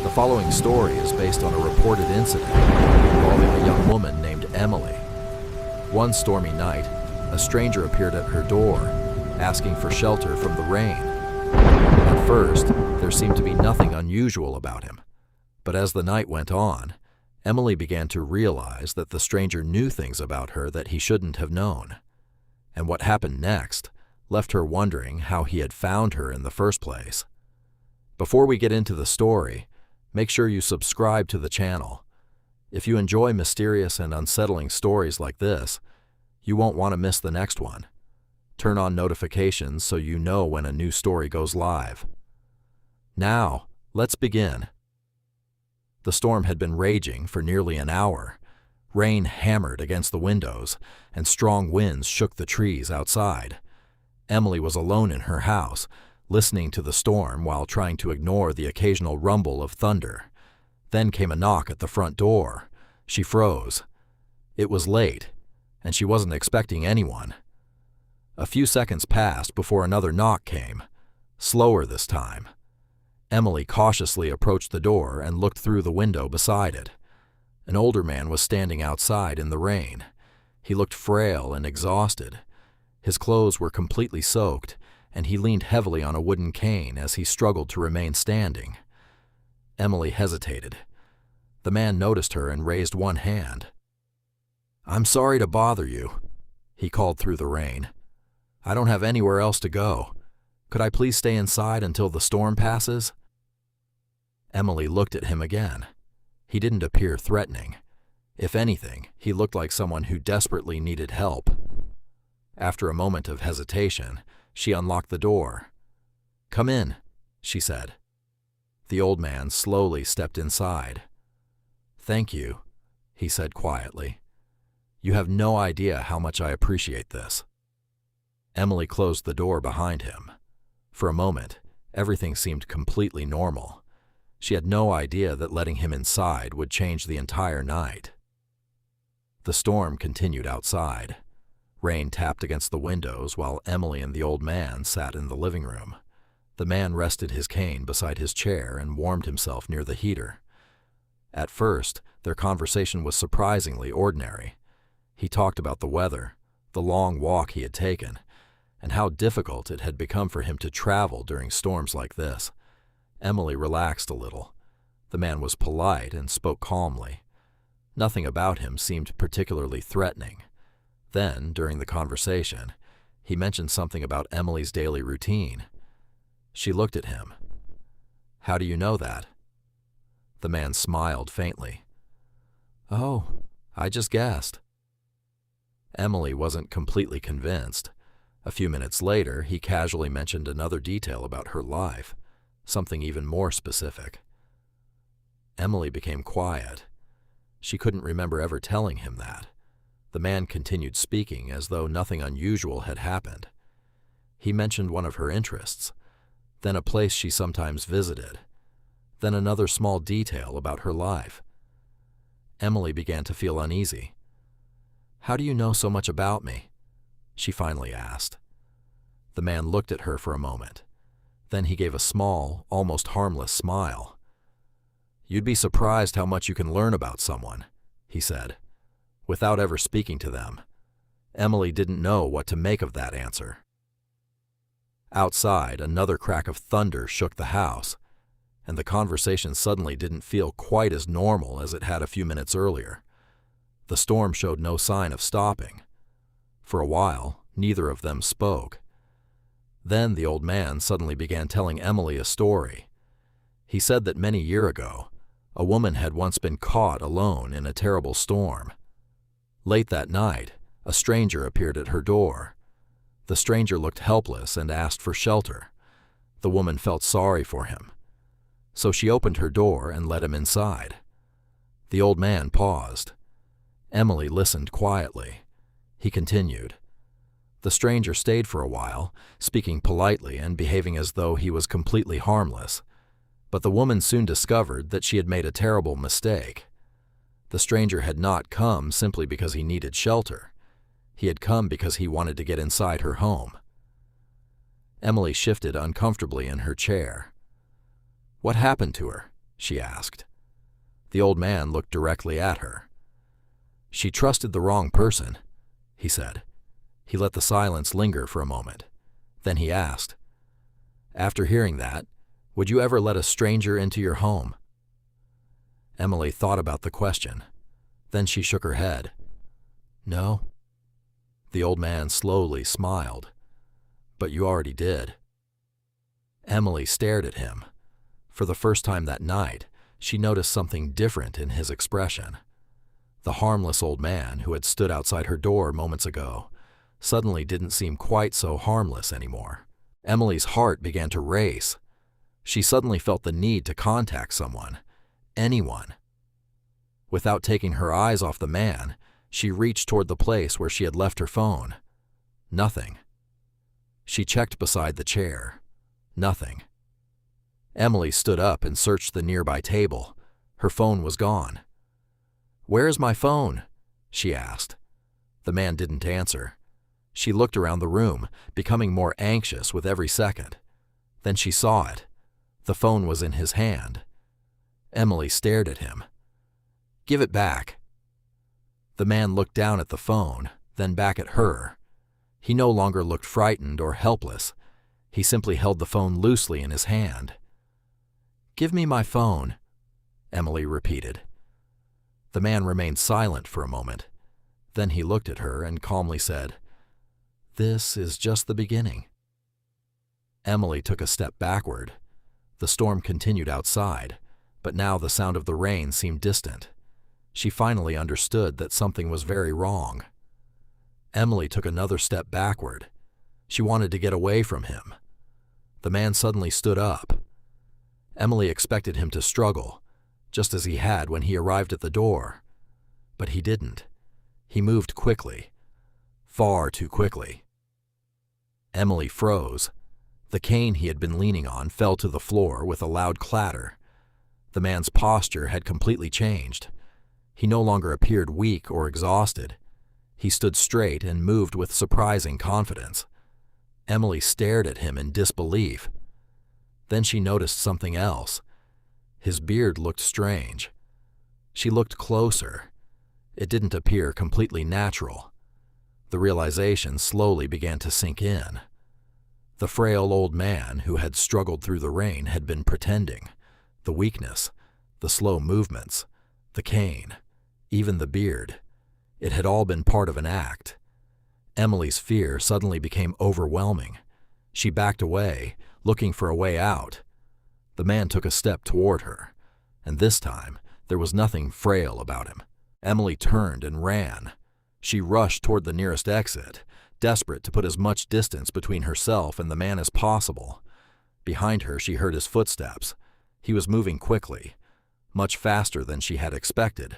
The following story is based on a reported incident involving a young woman named Emily. One stormy night, a stranger appeared at her door, asking for shelter from the rain. At first, there seemed to be nothing unusual about him. But as the night went on, Emily began to realize that the stranger knew things about her that he shouldn't have known. And what happened next left her wondering how he had found her in the first place. Before we get into the story, make sure you subscribe to the channel. If you enjoy mysterious and unsettling stories like this, you won't want to miss the next one. Turn on notifications so you know when a new story goes live. Now, let's begin. The storm had been raging for nearly an hour. Rain hammered against the windows, and strong winds shook the trees outside. Emily was alone in her house, listening to the storm while trying to ignore the occasional rumble of thunder. Then came a knock at the front door. She froze. It was late, and she wasn't expecting anyone. A few seconds passed before another knock came, slower this time. Emily cautiously approached the door and looked through the window beside it. An older man was standing outside in the rain. He looked frail and exhausted. His clothes were completely soaked, and he leaned heavily on a wooden cane as he struggled to remain standing. Emily hesitated. The man noticed her and raised one hand. "I'm sorry to bother you," he called through the rain. "I don't have anywhere else to go. Could I please stay inside until the storm passes?" Emily looked at him again. He didn't appear threatening. If anything, he looked like someone who desperately needed help. After a moment of hesitation, she unlocked the door. "Come in," she said. The old man slowly stepped inside. "Thank you," he said quietly. "You have no idea how much I appreciate this." Emily closed the door behind him. For a moment, everything seemed completely normal. She had no idea that letting him inside would change the entire night. The storm continued outside. Rain tapped against the windows while Emily and the old man sat in the living room. The man rested his cane beside his chair and warmed himself near the heater. At first, their conversation was surprisingly ordinary. He talked about the weather, the long walk he had taken, and how difficult it had become for him to travel during storms like this. Emily relaxed a little. The man was polite and spoke calmly. Nothing about him seemed particularly threatening. Then, during the conversation, he mentioned something about Emily's daily routine. She looked at him. "How do you know that?" The man smiled faintly. "Oh, I just guessed." Emily wasn't completely convinced. A few minutes later, he casually mentioned another detail about her life, something even more specific. Emily became quiet. She couldn't remember ever telling him that. The man continued speaking as though nothing unusual had happened. He mentioned one of her interests, then a place she sometimes visited, then another small detail about her life. Emily began to feel uneasy. "How do you know so much about me?" she finally asked. The man looked at her for a moment. Then he gave a small, almost harmless smile. "You'd be surprised how much you can learn about someone," he said. Without ever speaking to them, Emily didn't know what to make of that answer. Outside, another crack of thunder shook the house, and the conversation suddenly didn't feel quite as normal as it had a few minutes earlier. The storm showed no sign of stopping. For a while, neither of them spoke. Then the old man suddenly began telling Emily a story. He said that many years ago, a woman had once been caught alone in a terrible storm. Late that night, a stranger appeared at her door. The stranger looked helpless and asked for shelter. The woman felt sorry for him. So she opened her door and let him inside. The old man paused. Emily listened quietly. He continued. The stranger stayed for a while, speaking politely and behaving as though he was completely harmless. But the woman soon discovered that she had made a terrible mistake. The stranger had not come simply because he needed shelter. He had come because he wanted to get inside her home. Emily shifted uncomfortably in her chair. "What happened to her?" she asked. The old man looked directly at her. "She trusted the wrong person," he said. He let the silence linger for a moment. Then he asked, "After hearing that, would you ever let a stranger into your home?" Emily thought about the question. Then she shook her head. "No." The old man slowly smiled. "But you already did." Emily stared at him. For the first time that night, she noticed something different in his expression. The harmless old man who had stood outside her door moments ago suddenly didn't seem quite so harmless anymore. Emily's heart began to race. She suddenly felt the need to contact someone, anyone. Without taking her eyes off the man, she reached toward the place where she had left her phone. Nothing. She checked beside the chair. Nothing. Emily stood up and searched the nearby table. Her phone was gone. "Where is my phone?" she asked. The man didn't answer. She looked around the room, becoming more anxious with every second. Then she saw it. The phone was in his hand. Emily stared at him. "Give it back." The man looked down at the phone, then back at her. He no longer looked frightened or helpless. He simply held the phone loosely in his hand. "Give me my phone," Emily repeated. The man remained silent for a moment. Then he looked at her and calmly said, "This is just the beginning." Emily took a step backward. The storm continued outside, but now the sound of the rain seemed distant. She finally understood that something was very wrong. Emily took another step backward. She wanted to get away from him. The man suddenly stood up. Emily expected him to struggle, just as he had when he arrived at the door. But he didn't. He moved quickly. Far too quickly. Emily froze. The cane he had been leaning on fell to the floor with a loud clatter. The man's posture had completely changed. He no longer appeared weak or exhausted. He stood straight and moved with surprising confidence. Emily stared at him in disbelief. Then she noticed something else. His beard looked strange. She looked closer. It didn't appear completely natural. The realization slowly began to sink in. The frail old man who had struggled through the rain had been pretending. The weakness, the slow movements, the cane, even the beard. It had all been part of an act. Emily's fear suddenly became overwhelming. She backed away, looking for a way out. The man took a step toward her, and this time there was nothing frail about him. Emily turned and ran. She rushed toward the nearest exit, desperate to put as much distance between herself and the man as possible. Behind her, she heard his footsteps. He was moving quickly, much faster than she had expected.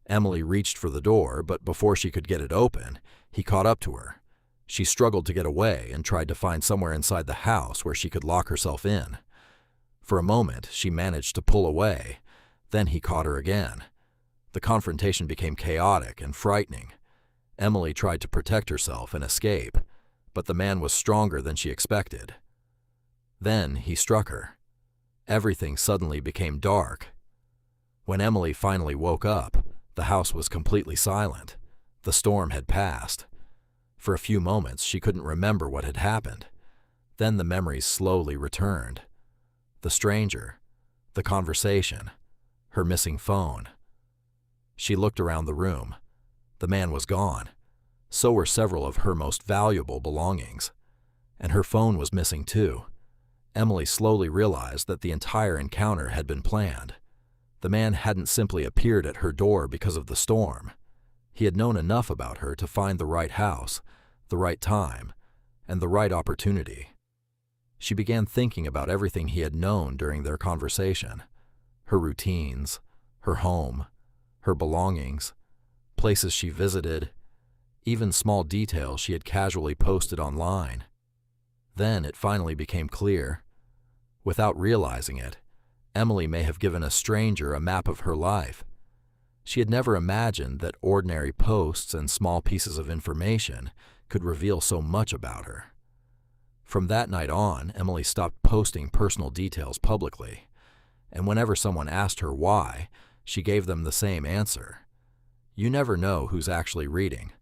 Emily reached for the door, but before she could get it open, he caught up to her. She struggled to get away and tried to find somewhere inside the house where she could lock herself in. For a moment, she managed to pull away. Then he caught her again. The confrontation became chaotic and frightening. Emily tried to protect herself and escape, but the man was stronger than she expected. Then he struck her. Everything suddenly became dark. When Emily finally woke up, the house was completely silent. The storm had passed. For a few moments, she couldn't remember what had happened. Then the memories slowly returned. The stranger, the conversation, her missing phone. She looked around the room. The man was gone. So were several of her most valuable belongings. And her phone was missing too. Emily slowly realized that the entire encounter had been planned. The man hadn't simply appeared at her door because of the storm. He had known enough about her to find the right house, the right time, and the right opportunity. She began thinking about everything he had known during their conversation. Her routines, her home, her belongings, places she visited, even small details she had casually posted online. Then it finally became clear. Without realizing it, Emily may have given a stranger a map of her life. She had never imagined that ordinary posts and small pieces of information could reveal so much about her. From that night on, Emily stopped posting personal details publicly. and whenever someone asked her why, she gave them the same answer. You never know who's actually reading,